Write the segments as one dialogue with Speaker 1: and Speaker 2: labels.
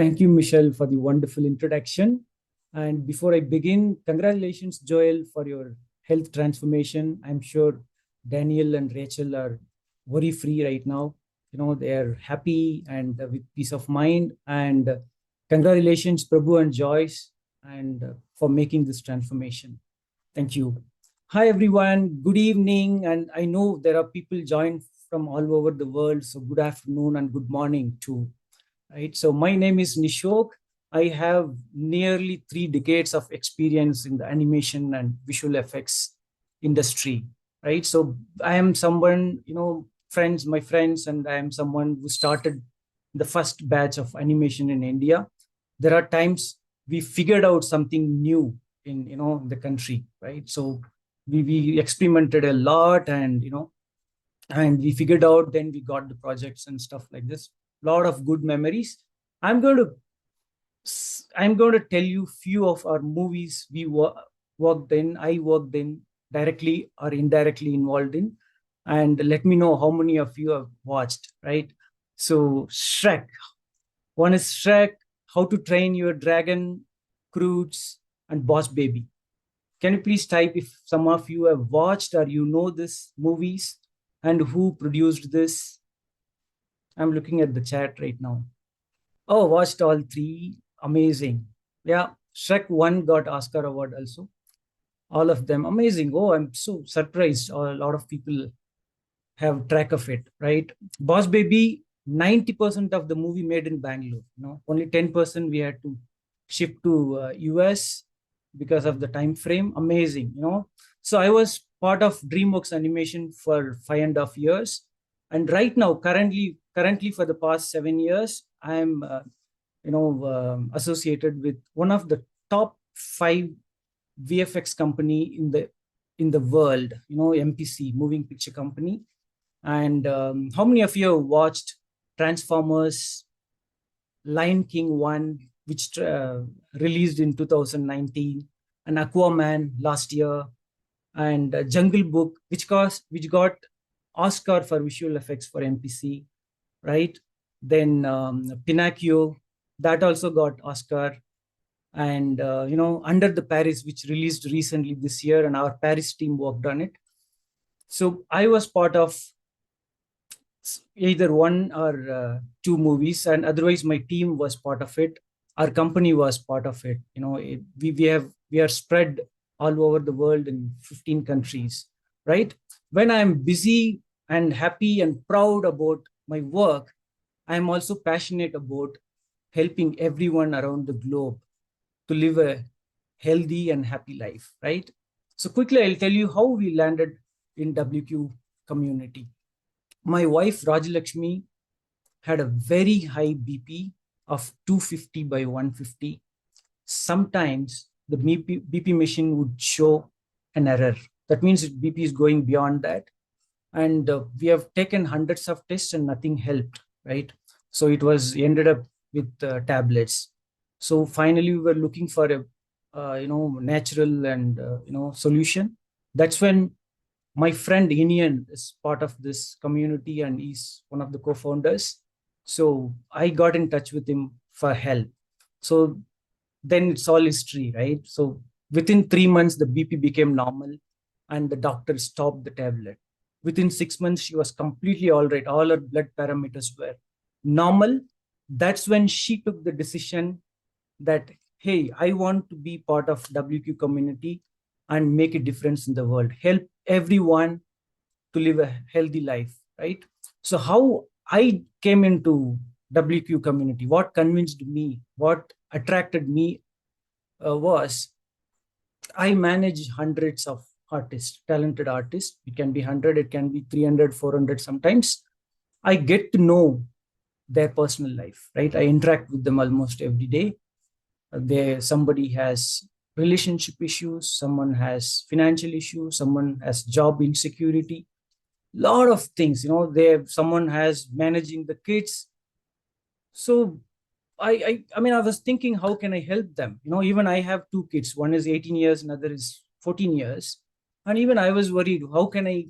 Speaker 1: Thank you, Michelle, for the wonderful introduction. And before I begin, congratulations, Joel, for your health transformation. I'm sure Daniel and Rachel are worry free right now. They're happy and with peace of mind. And congratulations, Prabhu and Joyce, and for making this transformation. Thank you. Hi, everyone. Good evening. And I know there are people joined from all over the world. So good afternoon and good morning too. Right. So my name is Nishok. I have nearly 3 decades of experience in the animation and visual effects industry. Right. So I am someone, my friends, and I am someone who started the first batch of animation in India. There are times we figured out something new in, the country. Right. So we experimented a lot, and we figured out, then we got the projects and stuff like this. Lot of good memories. i'm going to I'm going to tell you few of our movies we worked in, I worked in, directly or indirectly involved in, and let me know how many of you have watched. Right. So Shrek. One is Shrek, How to Train Your Dragon, Croods, and Boss Baby. Can you please type if some of you have watched or these movies, and who produced this? I'm looking at the chat right now. Oh, watched all three. Amazing. Yeah, Shrek 1 got Oscar award also. All of them amazing. Oh, I'm so surprised. A lot of people have track of it, right? Boss Baby, 90% of the movie made in Bangalore. Only 10% we had to ship to US because of the time frame. Amazing. So I was part of DreamWorks Animation for 5.5 years, and right now, currently for the past 7 years, I'm associated with one of the top 5 VFX company in the world. MPC, Moving Picture Company. And how many of you have watched Transformers, Lion King 1, which released in 2019, and Aquaman last year, and Jungle Book, which got Oscar for visual effects for MPC, right? Then Pinocchio, that also got Oscar. And Under the Paris, which released recently this year, and our Paris team worked on it. So I was part of either one or two movies, and otherwise my team was part of it. Our company was part of it. We are spread all over the world in 15 countries, right? When I'm busy and happy and proud about my work, I'm also passionate about helping everyone around the globe to live a healthy and happy life, right? So quickly, I'll tell you how we landed in WQ community. My wife, Rajalakshmi, had a very high BP of 250 by 150. Sometimes the BP machine would show an error. That means BP is going beyond that. And we have taken hundreds of tests and nothing helped, right? So it was ended up with tablets. So finally, we were looking for a natural and solution. That's when my friend Inian is part of this community, and he's one of the co-founders. So I got in touch with him for help. So then it's all history, right? So within 3 months, the BP became normal, and the doctor stopped the tablet. Within 6 months, she was completely all right. All her blood parameters were normal. That's when she took the decision that, hey, I want to be part of WQ community and make a difference in the world, help everyone to live a healthy life, right? So how I came into WQ community, what convinced me, what attracted me was I manage hundreds of artists, talented artists. It can be 100, it can be 300, 400 sometimes. I get to know their personal life, right? I interact with them almost every day. Somebody has relationship issues, someone has financial issues, someone has job insecurity, lot of things. Someone has managing the kids. So I was thinking, how can I help them? Even I have 2 kids. One is 18 years, another is 14 years. And even I was worried, how can I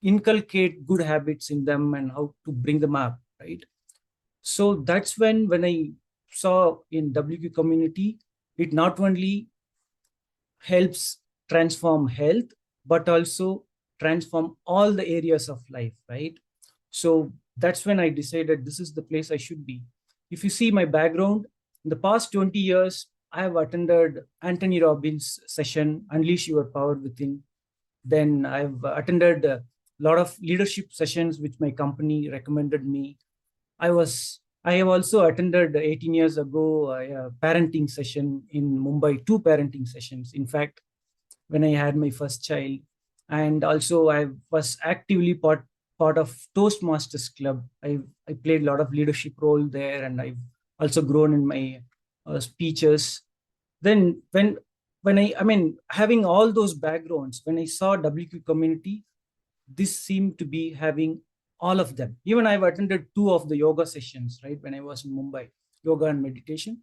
Speaker 1: inculcate good habits in them and how to bring them up, right? So that's when I saw in WQ community, it not only helps transform health, but also transform all the areas of life, right? So that's when I decided this is the place I should be. If you see my background, in the past 20 years, I have attended Anthony Robbins' session, Unleash Your Power Within. Then I've attended a lot of leadership sessions, which my company recommended me. I have also attended 18 years ago a parenting session in Mumbai, two parenting sessions. In fact, when I had my first child, and also I was actively part of Toastmasters Club. I played a lot of leadership role there, and I've also grown in my speeches. Then I mean, having all those backgrounds, when I saw WQ community, this seemed to be having all of them. Even I've attended two of the yoga sessions, right? When I was in Mumbai, yoga and meditation.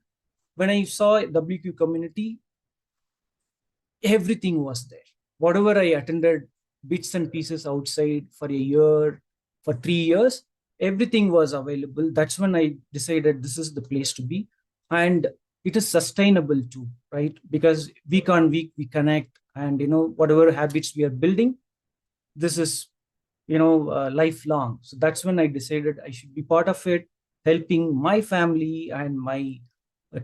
Speaker 1: When I saw WQ community, everything was there. Whatever I attended, bits and pieces outside for a year, for 3 years, everything was available. That's when I decided this is the place to be. And it is sustainable too, right? Because week on week, we connect, and whatever habits we are building, this is lifelong. So that's when I decided I should be part of it, helping my family and my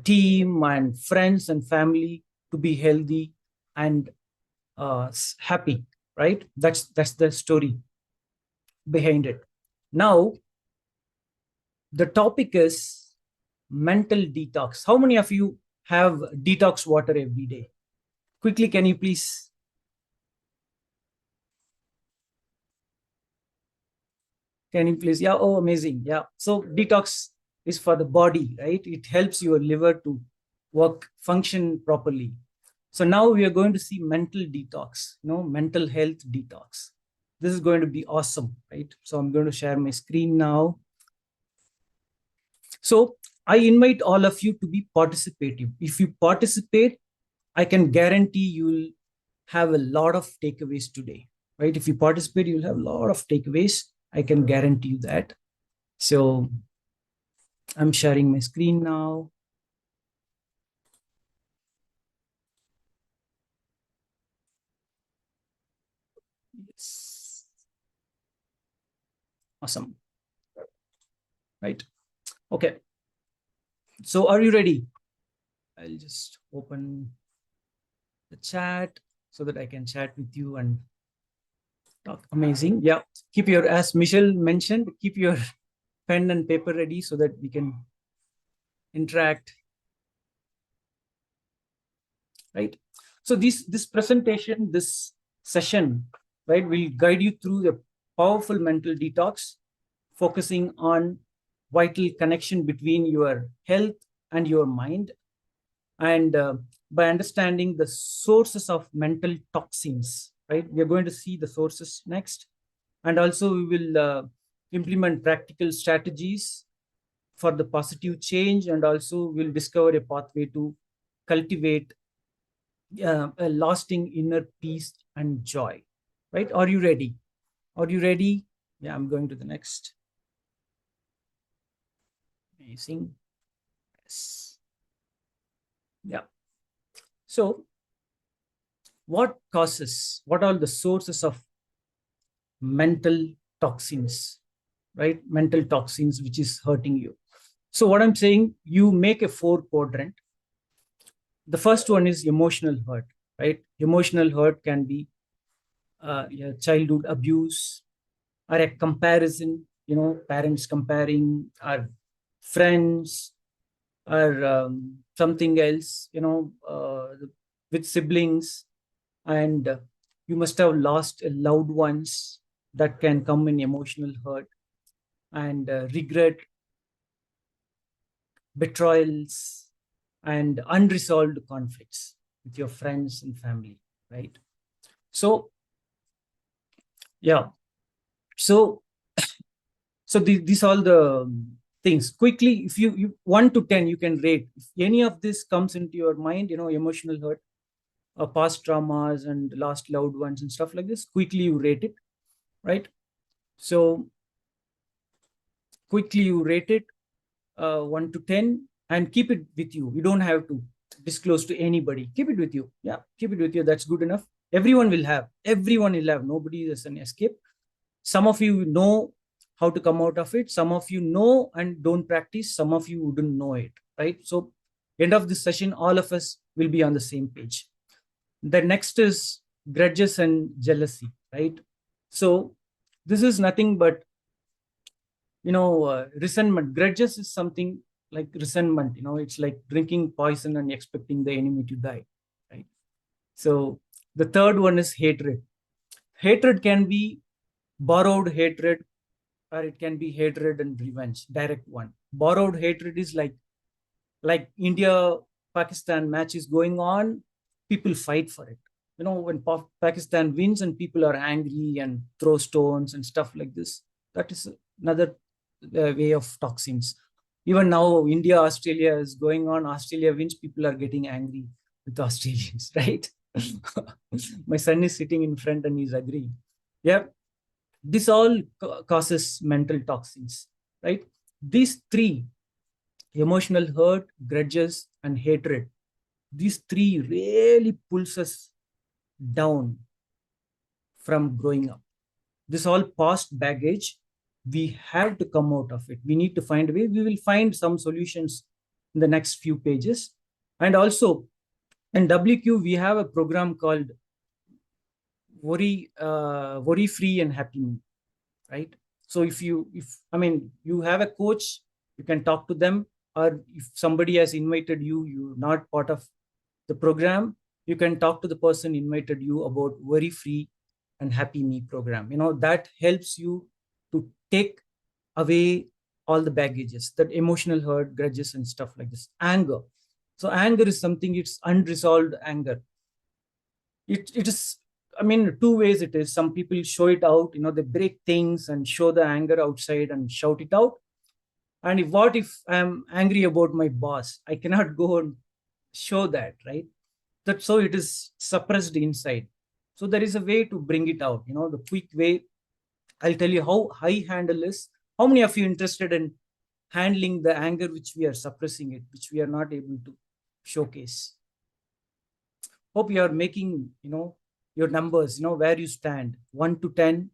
Speaker 1: team and friends and family to be healthy and happy, right? That's the story behind it. Now the topic is mental detox. How many of you have detox water every day? Quickly, can you please? Can you please? Yeah. Oh, amazing. Yeah. So detox is for the body, right? It helps your liver to work, function properly. So now we are going to see mental detox, mental health detox. This is going to be awesome, right? So I'm going to share my screen now. So I invite all of you to be participative. If you participate, I can guarantee you'll have a lot of takeaways today, right? If you participate, you'll have a lot of takeaways. I can guarantee you that. So I'm sharing my screen now. Yes. Awesome. Right. Okay. So are you ready? I'll just open the chat so that I can chat with you and talk. Amazing. Yeah. Keep your, as Michelle mentioned, keep your pen and paper ready so that we can interact. Right. So this presentation, this session, right, will guide you through the powerful mental detox, focusing on vital connection between your health and your mind, and by understanding the sources of mental toxins, right? We are going to see the sources next, and also we will implement practical strategies for the positive change, and also we'll discover a pathway to cultivate a lasting inner peace and joy, right? Are you ready? Are you ready? Yeah, I'm going to the next. Amazing. Yes. Yeah. So what are the sources of mental toxins, right? Mental toxins, which is hurting you. So what I'm saying, you make a 4 quadrant. The first one is emotional hurt, right? Emotional hurt can be yeah, childhood abuse, or a comparison, parents comparing, or friends, or something else, with siblings, and you must have lost loved ones. That can come in emotional hurt, and regret, betrayals, and unresolved conflicts with your friends and family, right? So yeah, so these all the things. Quickly, if you 1 to 10, you can rate. If any of this comes into your mind, emotional hurt, past traumas and lost loved ones and stuff like this, quickly you rate it, right? So quickly you rate it, 1 to 10. and keep it with you. You don't have to disclose to anybody. Keep it with you. Yeah, keep it with you. That's good enough. Everyone will have. Nobody is an escape. Some of you know how to come out of it. Some of you know and don't practice. Some of you wouldn't know it, right? So end of this session, all of us will be on the same page. The next is grudges and jealousy, right? So this is nothing but, resentment. Grudges is something like resentment. It's like drinking poison and expecting the enemy to die, right? So the third one is hatred. Hatred can be borrowed hatred, or it can be hatred and revenge, direct one. Borrowed hatred is like India Pakistan match is going on, people fight for it. When Pakistan wins and people are angry and throw stones and stuff like this, that is another way of toxins. Even now, India Australia is going on. Australia wins, people are getting angry with Australians, right? My son is sitting in front and he's agreeing. Yeah, this all causes mental toxins, right? These three, emotional hurt, grudges, and hatred, these three really pulls us down from growing up. This all past baggage, we have to come out of it. We need to find a way. We will find some solutions in the next few pages. And also in WQ, we have a program called Worry Free and Happy Me, right? So if you have a coach, you can talk to them, or if somebody has invited you, you're not part of the program, you can talk to the person invited you about Worry Free and Happy Me program. That helps you to take away all the baggages, that emotional hurt, grudges, and stuff like this. Anger. So anger is something, it's unresolved anger. It is, two ways it is. Some people show it out, they break things and show the anger outside and shout it out. And what if I'm angry about my boss? I cannot go and show that, right? So it is suppressed inside. So there is a way to bring it out. The quick way, I'll tell you how I handle is. How many of you interested in handling the anger which we are suppressing it, which we are not able to showcase? Hope you are making, your numbers, where you stand, 1 to 10.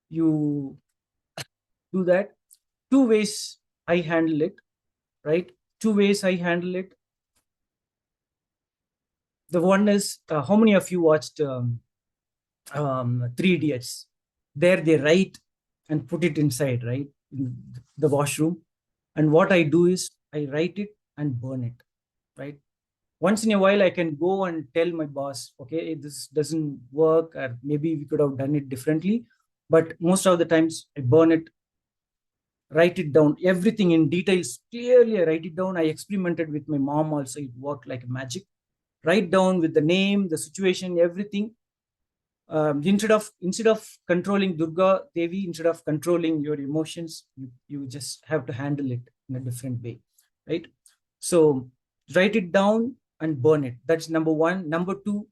Speaker 1: You do that. Two ways I handle it, right? Two ways I handle it. The one is, how many of you watched Three Idiots? There they write and put it inside, right? In the washroom. And what I do is I write it and burn it, right? Once in a while, I can go and tell my boss, okay, this doesn't work, or maybe we could have done it differently. But most of the times, I burn it, write it down, everything in details, clearly I write it down. I experimented with my mom also. It worked like magic. Write down with the name, the situation, everything. Instead of controlling Durga Devi, instead of controlling your emotions, you just have to handle it in a different way, right? So write it down and burn it. That's number one. Number two,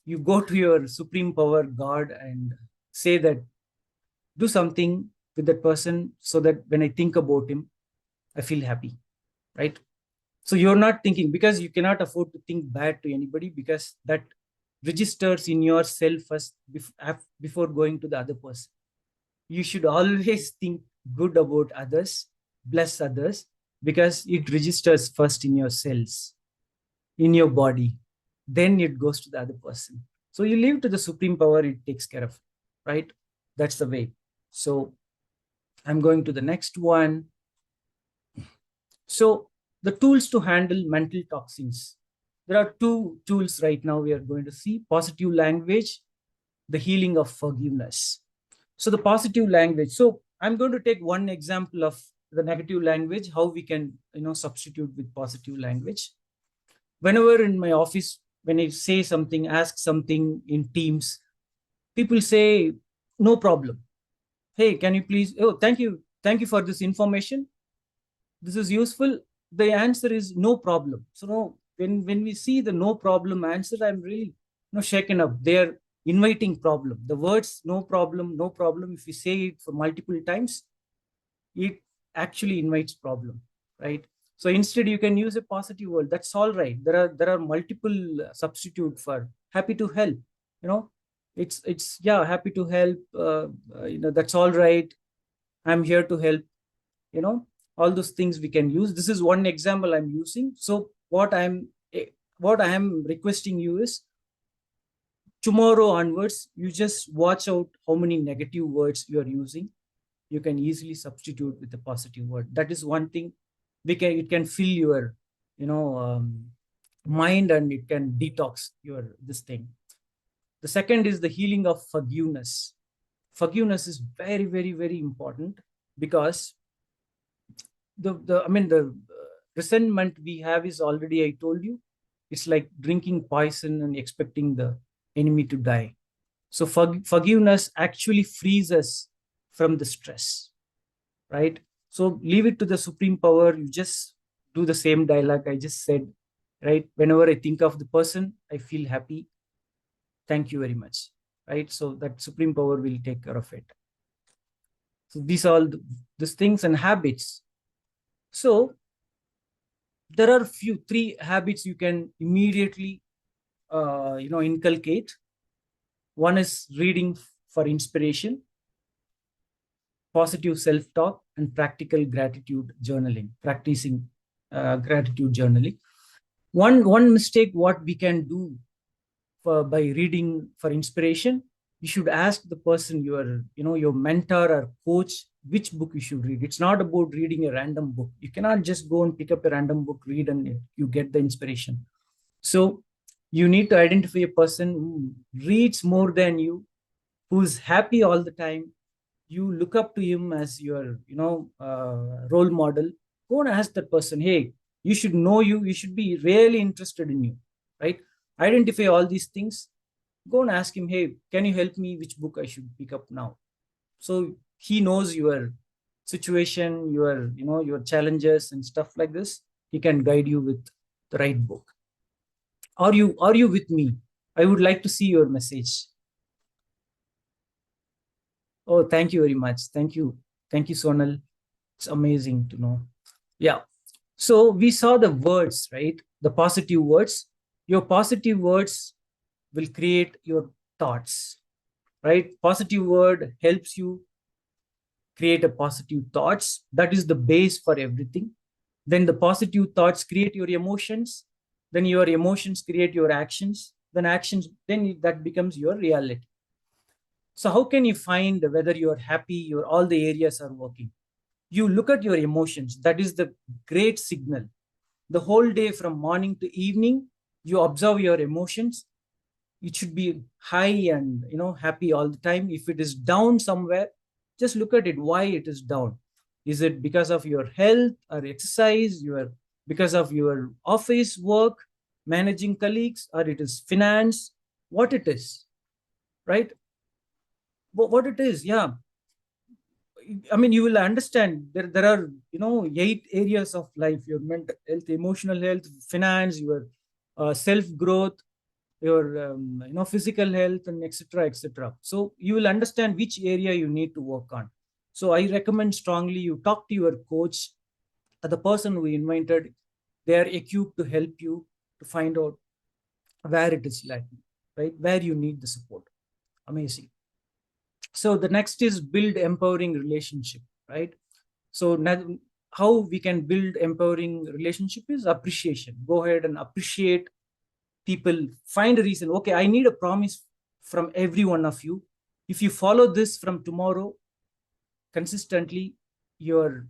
Speaker 1: you go to your supreme power God and say that, do something with that person so that when I think about him, I feel happy, right? So you're not thinking, because you cannot afford to think bad to anybody, because that registers in yourself first before going to the other person. You should always think good about others, bless others, because it registers first in your cells, in your body. Then it goes to the other person. So you leave to the supreme power, it takes care of, right? That's the way. So I'm going to the next one. So the tools to handle mental toxins. There are two tools right now we are going to see: positive language, the healing of forgiveness. So the positive language. So I'm going to take one example of the negative language, how we can, substitute with positive language. Whenever in my office, when I say something, ask something in Teams, people say, no problem. Hey, can you please, oh, thank you. Thank you for this information. This is useful. The answer is no problem. So no, when we see the no problem answer, I'm really shaken up. They're inviting problem. The words no problem, no problem, if you say it for multiple times, it actually invites problem, right? So instead you can use a positive word. That's all right. There are multiple substitute for happy to help. You know, it's yeah, happy to help. That's all right. I'm here to help. You know, all those things we can use. This is one example I'm using. So what I am requesting you is, tomorrow onwards, you just watch out how many negative words you are using. You can easily substitute with a positive word. That is one thing. It can fill your, mind, and it can detox your this thing. The second is the healing of forgiveness. Forgiveness is very, very, very important, because the resentment we have is already, I told you, it's like drinking poison and expecting the enemy to die. So forgiveness actually frees us from the stress, right? So leave it to the supreme power. You just do the same dialogue I just said, right? Whenever I think of the person, I feel happy. Thank you very much, right? So that supreme power will take care of it. So these are all these things and habits. So there are three habits you can immediately, inculcate. One is reading for inspiration, positive self-talk, and practical gratitude journaling, practicing gratitude journaling. One mistake what we can do by reading for inspiration, you should ask the person, your mentor or coach, which book you should read. It's not about reading a random book. You cannot just go and pick up a random book, read, and you get the inspiration. So you need to identify a person who reads more than you, who's happy all the time. You look up to him as your, role model. Go and ask that person, hey, you should know you. You should be really interested in you, right? Identify all these things. Go and ask him, hey, can you help me? Which book I should pick up now? So he knows your situation, your challenges and stuff like this. He can guide you with the right book. Are you with me? I would like to see your message. Oh, thank you very much. Thank you. Thank you, Sonal. It's amazing to know. Yeah. So we saw the words, right? The positive words. Your positive words will create your thoughts, right? Positive word helps you create a positive thoughts. That is the base for everything. Then the positive thoughts create your emotions. Then your emotions create your actions. Then that becomes your reality. So how can you find whether you're happy, all the areas are working? You look at your emotions. That is the great signal. The whole day from morning to evening, you observe your emotions. It should be high and happy all the time. If it is down somewhere, just look at it. Why it is down? Is it because of your health or exercise? Because of your office work, managing colleagues, or it is finance? What it is, right? What it is, yeah. I mean, you will understand there are, 8 areas of life: your mental health, emotional health, finance, your self growth, your physical health, and etc., etc. So you will understand which area you need to work on. So I recommend strongly you talk to your coach, the person who invented. They are equipped to help you to find out where it is lacking, right? Where you need the support. Amazing. So the next is build empowering relationship, right? So how we can build empowering relationship is appreciation. Go ahead and appreciate people. Find a reason. Okay, I need a promise from every one of you. If you follow this from tomorrow consistently, your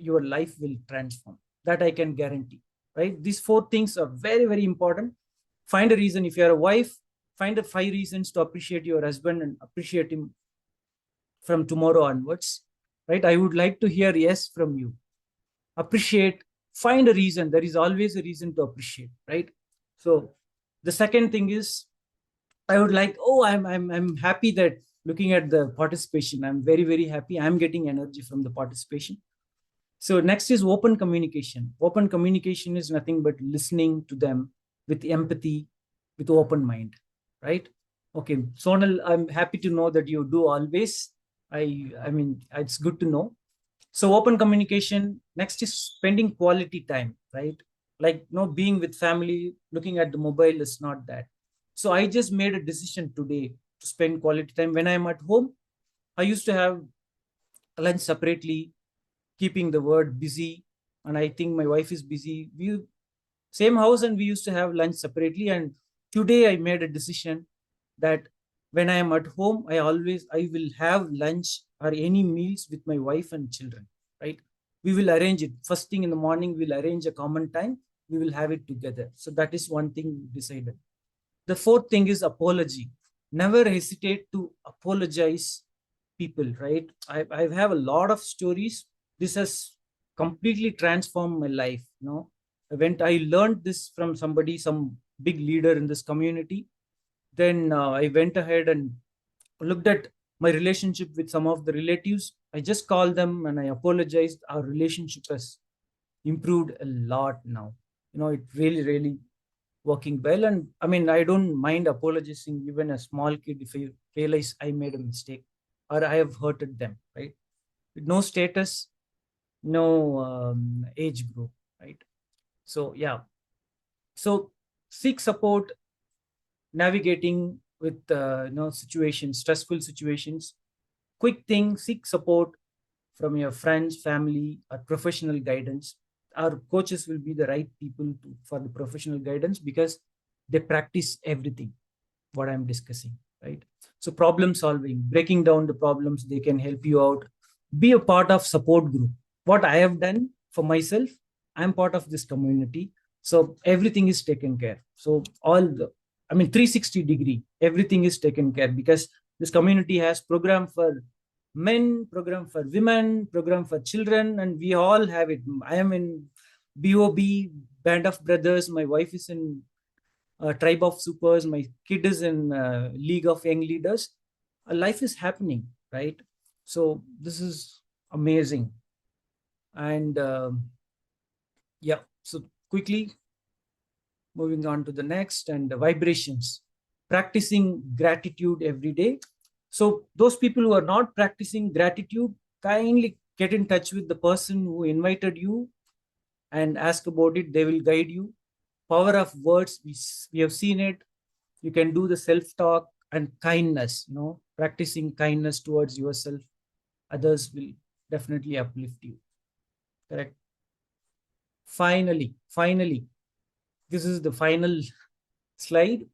Speaker 1: life will transform. That I can guarantee, right? These 4 things are very, very important. Find a reason. If you're a wife, find 5 reasons to appreciate your husband and appreciate him from tomorrow onwards, right? I would like to hear yes from you. Appreciate. Find a reason. There is always a reason to appreciate, right? So the second thing is, I would like, I'm happy that looking at the participation, I'm very, very happy. I'm getting energy from the participation. So next is open communication. Open communication is nothing but listening to them with empathy, with open mind, right? Okay, Sonal, I'm happy to know that you do always. I mean, it's good to know. So open communication. Next is spending quality time, right? Like, being with family, looking at the mobile is not that. So I just made a decision today to spend quality time. When I'm at home, I used to have lunch separately, keeping the word busy. And I think my wife is busy. We same house and we used to have lunch separately. And today I made a decision that when I am at home, I will have lunch or any meals with my wife and children, right? We will arrange it. First thing in the morning, we'll arrange a common time. We will have it together. So that is one thing we decided. The fourth thing is apology. Never hesitate to apologize people, right? I have a lot of stories. This has completely transformed my life. I learned this from somebody, some big leader in this community. Then I went ahead and looked at my relationship with some of the relatives. I just called them and I apologized. Our relationship has improved a lot now. It really, really working well. And I mean, I don't mind apologizing even a small kid if I realize I made a mistake or I have hurted them, right? With no status, no age group, right? So yeah. So seek support, navigating with situations, stressful situations. Quick thing: seek support from your friends, family, or professional guidance. Our coaches will be the right people for the professional guidance because they practice everything what I'm discussing, right? So problem solving, breaking down the problems, they can help you out. Be a part of support group. What I have done for myself, I'm part of this community. So everything is taken care. So 360 degree, everything is taken care because this community has program for men, program for women, program for children, and we all have it. I am in BOB, Band of Brothers. My wife is in Tribe of Supers. My kid is in League of Young Leaders. Life is happening, right? So this is amazing. And yeah, so quickly moving on to the next, and the vibrations. Practicing gratitude every day. So those people who are not practicing gratitude, kindly get in touch with the person who invited you and ask about it. They will guide you. Power of words, we have seen it. You can do the self-talk and kindness, practicing kindness towards yourself. Others will definitely uplift you. Correct. Finally, this is the final slide.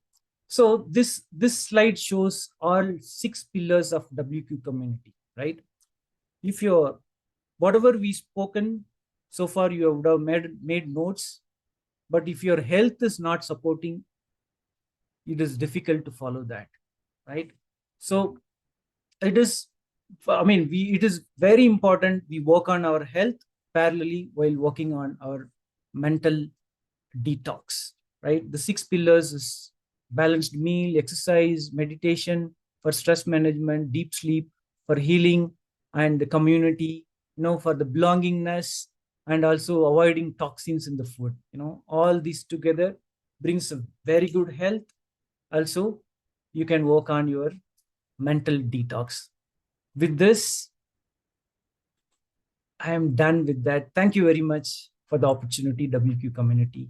Speaker 1: So this slide shows all 6 pillars of WQ community, right? If you're whatever we spoken so far, you would have made notes. But if your health is not supporting, it is difficult to follow that, right? So it is, it is very important we work on our health parallelly while working on our mental detox, right? The 6 pillars is balanced meal, exercise, meditation, for stress management, deep sleep, for healing, and the community, for the belongingness, and also avoiding toxins in the food. All these together brings a very good health. Also, you can work on your mental detox. With this, I am done with that. Thank you very much for the opportunity, WQ community.